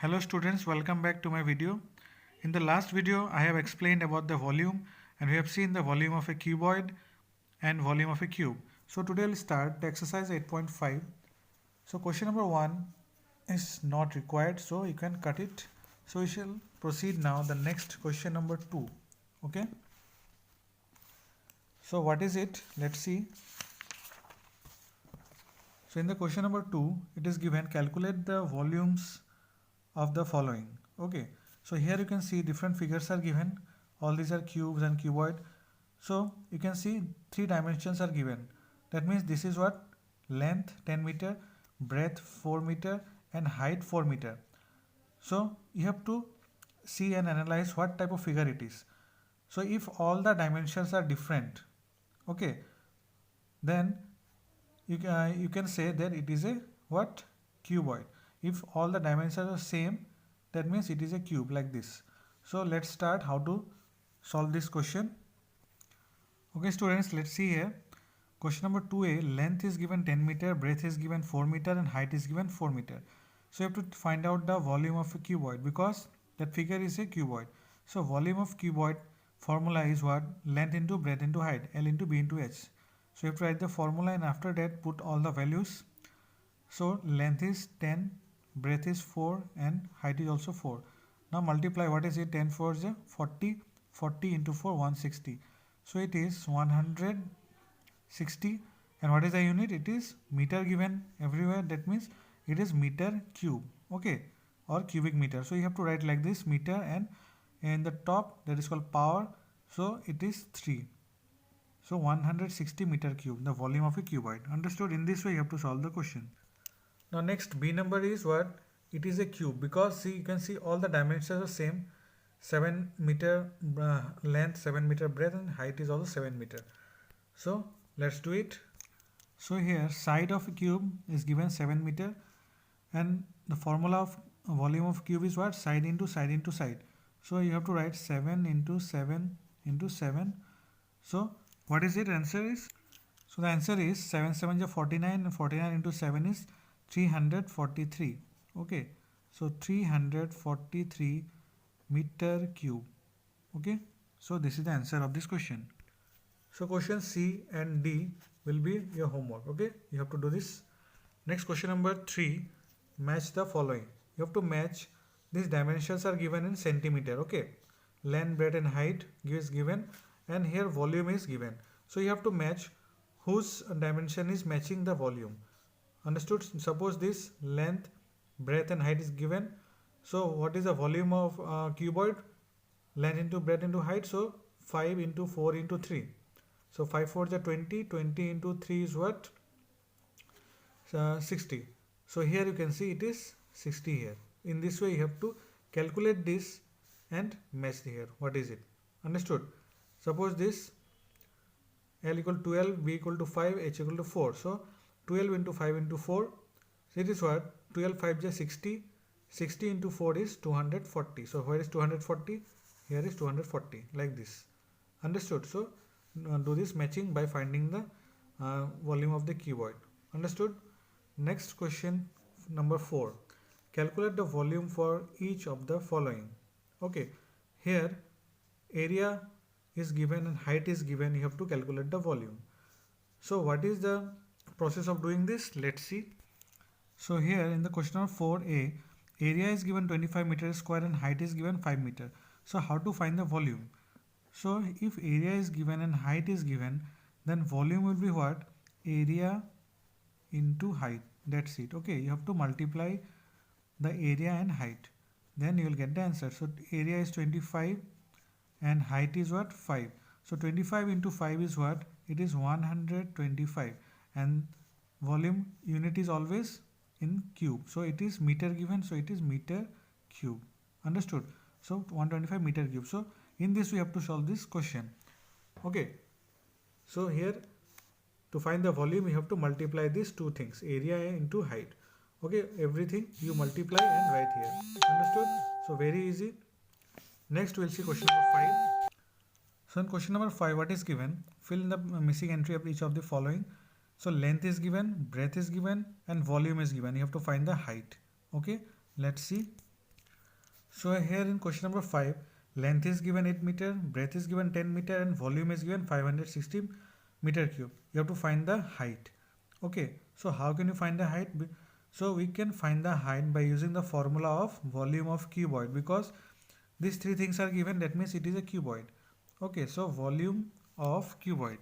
Hello students, welcome back to my video. In the last video, I have explained about the volume and we have seen the volume of a cuboid and volume of a cube. So today we'll start the exercise 8.5. So question number 1 is not required, so you can cut it. So we shall proceed now the next question number 2. Okay. So what is it? Let's see. So in the question number 2, it is given calculate the volumes of the following. Okay, so here you can see different figures are given. All these are cubes and cuboid. So you can see three dimensions are given. That means this is what? Length 10 meter, breadth 4 meter and height 4 meter. So you have to see and analyze what type of figure it is. So if all the dimensions are different, okay, then you can say that it is a what? Cuboid. If all the dimensions are same, that means it is a cube like this. So let's start how to solve this question. Okay students, let's see here. Question number 2a, length is given 10 meter, breadth is given 4 meter and height is given 4 meter. So you have to find out the volume of a cuboid because that figure is a cuboid. So volume of cuboid formula is what? Length into breadth into height, L into B into H. So you have to write the formula and after that put all the values. So length is 10, breadth is 4 and height is also 4. Now multiply, what is it? 10 4 is 40, 40 into 4 160. So it is 160 and what is the unit? It is meter given everywhere, that means it is meter cube, okay, or cubic meter. So you have to write like this, meter, and in the top that is called power, so it is 3. So 160 meter cube, the volume of a cuboid. Understood? In this way you have to solve the question. Now next B number is what? It is a cube because see, you can see all the dimensions are same. 7 meter length, 7 meter breadth and height is also 7 meter. So let's do it. So here side of a cube is given 7 meter and the formula of volume of cube is what? Side into side into side. So you have to write 7 into 7 into 7. So what is it? Answer is, so the answer is 7 7 is 49 and 49 into 7 is 343. Okay, so 343 meter cube. Okay, so this is the answer of this question. So question C and D will be your homework. Okay, you have to do this. Next question number 3, match the following. You have to match, these dimensions are given in centimeter. Okay, length, breadth and height is given and here volume is given. So you have to match whose dimension is matching the volume. Understood? Suppose this length, breadth and height is given. So what is the volume of cuboid? Length into breadth into height. So 5 into 4 into 3. So 5 4 is 20. 20 into 3 is what? 60. So here you can see it is 60 here. In this way you have to calculate this and match here. What is it? Understood? Suppose this L equal to 12, B equal to 5, H equal to 4. So 12 into 5 into 4. So it is what? 12 5 is 60. 60 into 4 is 240. So where is 240? Here is 240 like this. Understood? So do this matching by finding the volume of the cuboid. Understood? Next question number 4. Calculate the volume for each of the following. Okay. Here area is given and height is given. You have to calculate the volume. So what is the process of doing this? Let's see. So here in the question number 4a, area is given 25 meter square and height is given 5 meter. So how to find the volume? So if area is given and height is given, then volume will be what? Area into height. That's it. Okay, you have to multiply the area and height. Then you will get the answer. So area is 25 and height is what? 5. So 25 into 5 is what? It is 125 and volume unit is always in cube. So it is meter given. So it is meter cube. Understood? So 125 meter cube. So in this we have to solve this question. Okay. So here to find the volume you have to multiply these two things, area into height. Okay, everything you multiply and write here. Understood? So very easy. Next we'll see question number 5. So in question number 5, what is given? Fill in the missing entry of each of the following. So length is given, breadth is given and volume is given. You have to find the height. Okay, let's see. So here in question number 5, length is given 8 meter, breadth is given 10 meter, and volume is given 560 meter cube. You have to find the height. Okay, so how can you find the height? So we can find the height by using the formula of volume of cuboid, because these three things are given, that means it is a cuboid. Okay, so volume of cuboid.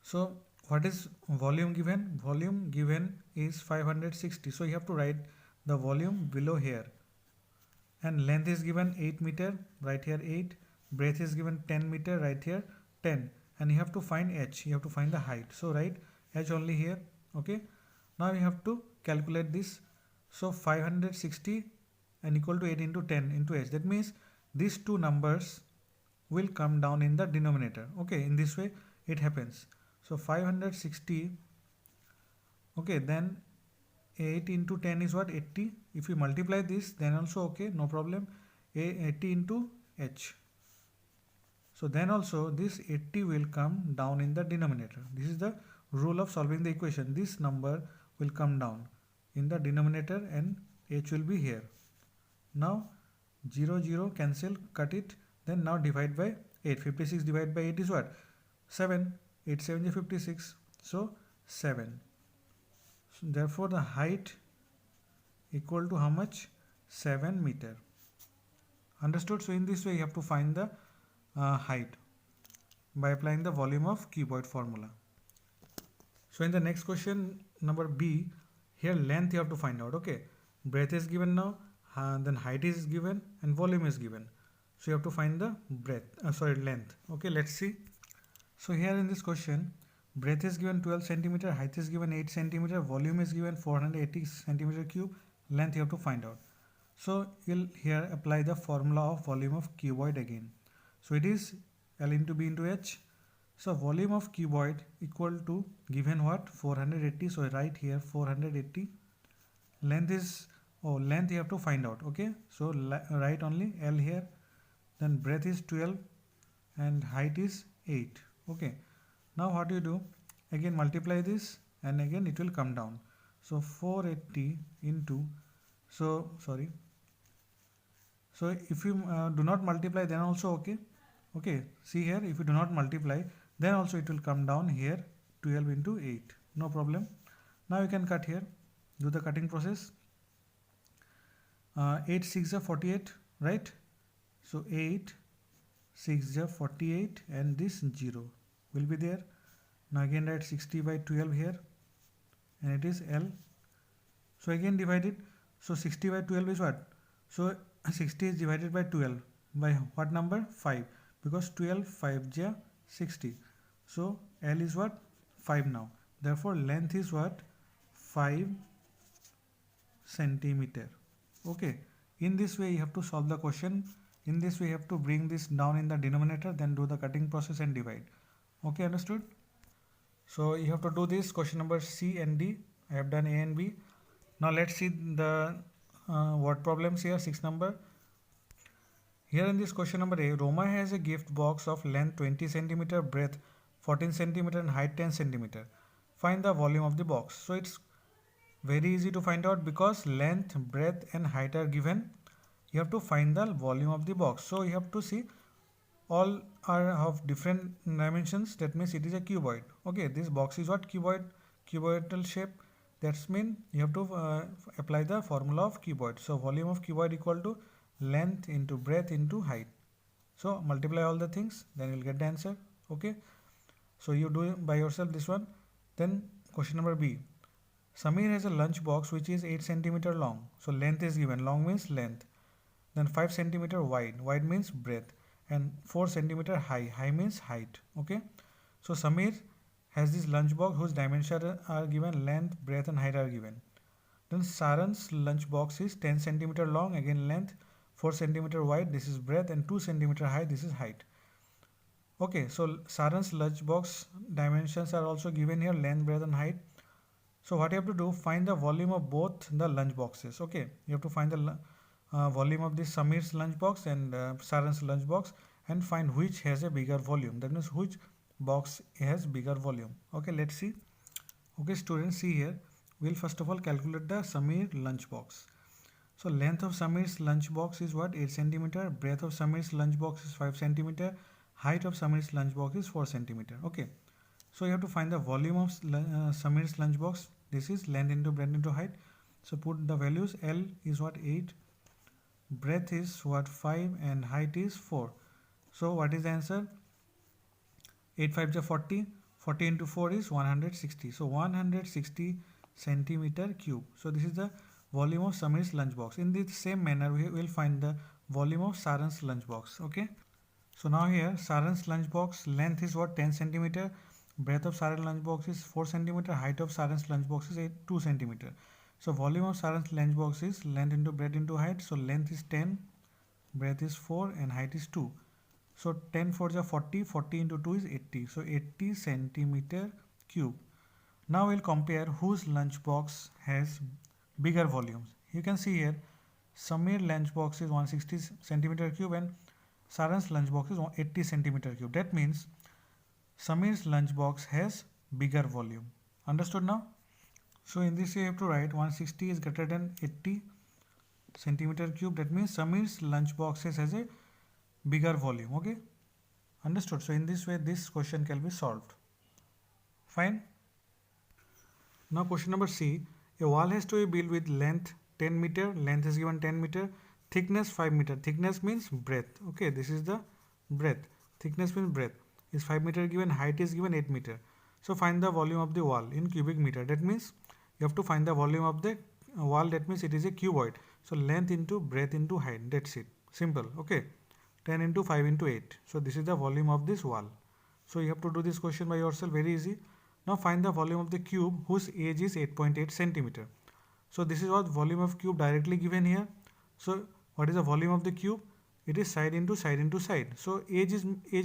So what is volume given? Volume given is 560. So you have to write the volume below here. And length is given 8 meter, right here 8. Breadth is given 10 meter, right here 10. And you have to find h, you have to find the height. So write h only here. Okay. Now you have to calculate this. So 560 and equal to 8 into 10 into h. That means these two numbers will come down in the denominator. Okay, in this way it happens. So 560, okay, then 8 into 10 is what? 80. If we multiply this, then also okay, no problem. 80 into h. So then also this 80 will come down in the denominator. This is the rule of solving the equation. This number will come down in the denominator and h will be here. Now 0, 0 cancel, cut it. Then now divide by 8. 56 divided by 8 is what? 7. 8 7 is 56. So 7. So therefore the height equal to how much? 7 meter. Understood? So in this way you have to find the height by applying the volume of cuboid formula. So in the next question number B, here length you have to find out. Okay, breadth is given now, then height is given and volume is given. So you have to find the length. Okay, let's see. So here in this question, breadth is given 12 centimeter, height is given 8 centimeter, volume is given 480 centimeter cube, length you have to find out. So you'll here apply the formula of volume of cuboid again. So it is L into B into H. So volume of cuboid equal to given what? 480. So write here 480. Length is, length you have to find out. Okay, so write only L here. Then breadth is 12 and height is 8. Okay, now what you do? Again multiply this and again it will come down. So 480 into, so if you do not multiply, then also okay. Okay, see here, if you do not multiply, then also it will come down here 12 into 8. No problem. Now you can cut here. Do the cutting process. 8 6 are 48, right? So 8 6 are 48 and this 0 will be there. Now again write 60 by 12 here and it is L. So again divide it. So 60 by 12 is what? So 60 is divided by 12 by what number? 5, because 12 5 ja 60. So L is what? 5 now. Therefore length is what? 5 centimeter. Okay, in this way you have to solve the question. In this way you have to bring this down in the denominator, then do the cutting process and divide. Okay, understood? So you have to do this question number C and D. I have done A and B. Now let's see the word problems here. 6 number. Here in this question number A, Roma has a gift box of length 20 centimeter, breadth 14 centimeter and height 10 centimeter. Find the volume of the box. So it's very easy to find out, because length, breadth and height are given. You have to find the volume of the box. So you have to see all are of different dimensions. That means it is a cuboid. Okay, this box is what? Cuboid, cuboidal shape. That's mean you have to apply the formula of cuboid. So volume of cuboid equal to length into breadth into height. So multiply all the things, then you'll get the answer. Okay, so you do by yourself this one. Then question number B, Samir has a lunch box which is 8 centimeter long. So length is given, long means length, then 5 centimeter wide, wide means breadth, and 4 centimeter high, high means height. Okay, so Samir has this lunch box whose dimensions are given, length, breadth and height are given. Then Saran's lunch box is 10 centimeter long, again length, 4 centimeter wide, this is breadth, and 2 centimeter high, this is height. Okay, so Saran's lunch box dimensions are also given here, length, breadth and height. So what you have to do, find the volume of both the lunch boxes. Okay, you have to find the volume of this Samir's lunch box and Saran's lunch box, and find which has a bigger volume. That means which box has bigger volume. Okay, let's see. Okay, students, see here. We'll first of all calculate the Samir lunch box. So length of Samir's lunch box is what? 8 centimeter. Breadth of Samir's lunch box is 5 centimeter. Height of Samir's lunch box is 4 centimeter. Okay. So you have to find the volume of Samir's lunch box. This is length into breadth into height. So put the values. L is what? 8. Breadth is what? 5 and height is 4. So what is the answer? 8 5 is 40. 40 into 4 is 160. So 160 centimeter cube. So this is the volume of Samir's lunchbox. In this same manner, we will find the volume of Saran's lunchbox. Okay. So now here, Saran's lunchbox length is what? 10 centimeter. Breadth of Saran's lunchbox is 4 centimeter. Height of Saran's lunchbox is 2 centimeter. So volume of Saran's lunchbox is length into breadth into height. So length is 10, breadth is 4 and height is 2. So 10 4 is 40, 40 into 2 is 80. So 80 centimeter cube. Now we'll compare whose lunchbox has bigger volumes. You can see here, Samir lunchbox is 160 centimeter cube and Saran's lunchbox is 80 centimeter cube. That means Samir's lunchbox has bigger volume. Understood now? So in this you have to write 160 is greater than 80 centimeter cube. That means Samir's lunchbox has a bigger volume. Okay, understood? So in this way this question can be solved. Fine. Now question number C. A wall has to be built with length 10 meter, length is given 10 meter, thickness 5 meter. Thickness means breadth. Okay, this is the breadth. Thickness means breadth. Is 5 meter given, height is given 8 meter. So find the volume of the wall in cubic meter. That means you have to find the volume of the wall. That means it is a cuboid. So length into breadth into height. That's it. Simple. Okay. 10 into 5 into 8. So this is the volume of this wall. So you have to do this question by yourself. Very easy. Now find the volume of the cube whose age is 8.8 centimeter. So this is what volume of cube directly given here. So what is the volume of the cube? It is side into side into side. So age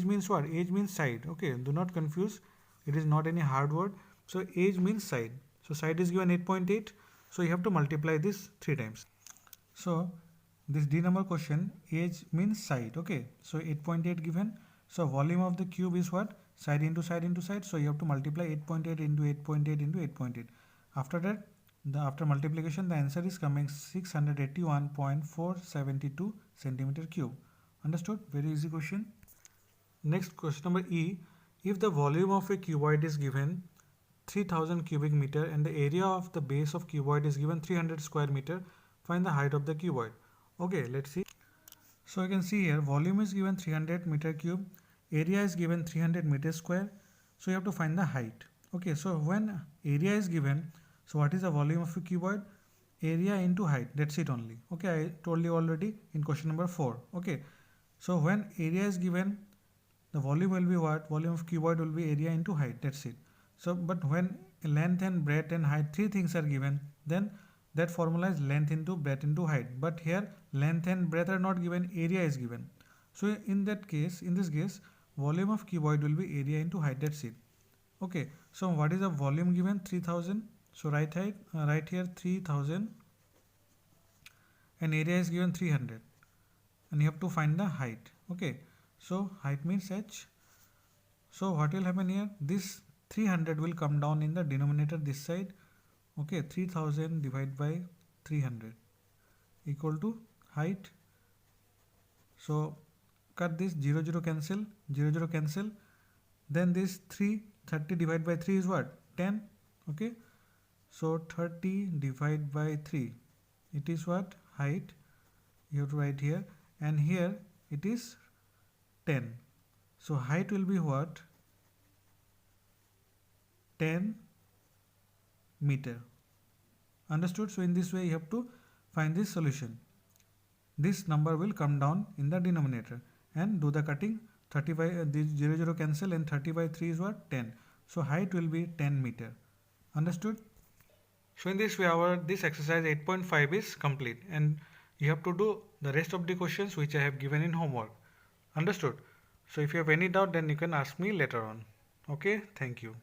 means what? Age means side. Okay, do not confuse. It is not any hard word. So age means side. So side is given 8.8. So you have to multiply this 3 times. So this D number question, age means side. Okay, so 8.8 given. So volume of the cube is what? Side into side into side. So you have to multiply 8.8 into 8.8 into 8.8. After that, after multiplication, the answer is coming 681.472 centimeter cube. Understood? Very easy question. Next question number E. If the volume of a cuboid is given 3000 cubic meter and the area of the base of cuboid is given 300 square meter, find the height of the cuboid. Okay, let's see. So you can see here, volume is given 300 meter cube, area is given 300 meter square. So you have to find the height. Okay, so when area is given, so what is the volume of a cuboid? Area into height. That's it only. Okay, I told you already in question number 4. Okay, so when area is given, the volume will be what? Volume of cuboid will be area into height. That's it. So, but when length and breadth and height, 3 things are given, then that formula is length into breadth into height. But here length and breadth are not given, area is given. So in that case, in this case, volume of cuboid will be area into height. That's it. Okay. So what is the volume given? 3000. So right here 3000 and area is given 300 and you have to find the height. Okay. So height means h. So what will happen here? This 300 will come down in the denominator this side. Okay, 3000 divided by 300 equal to height. So cut this 0 0 cancel, 0 0 cancel. Then this 30 divided by 3 is what? 10. Okay. So 30 divided by 3. It is what? Height. You have to write here. And here it is 10. So height will be what? 10 meter. Understood? So in this way you have to find this solution. This number will come down in the denominator and do the cutting. 30 by this 0 0 cancel and 30 by 3 is what? 10. So height will be 10 meter. Understood? So in this way this exercise 8.5 is complete and you have to do the rest of the questions which I have given in homework. Understood? So if you have any doubt, then you can ask me later on. Okay, thank you.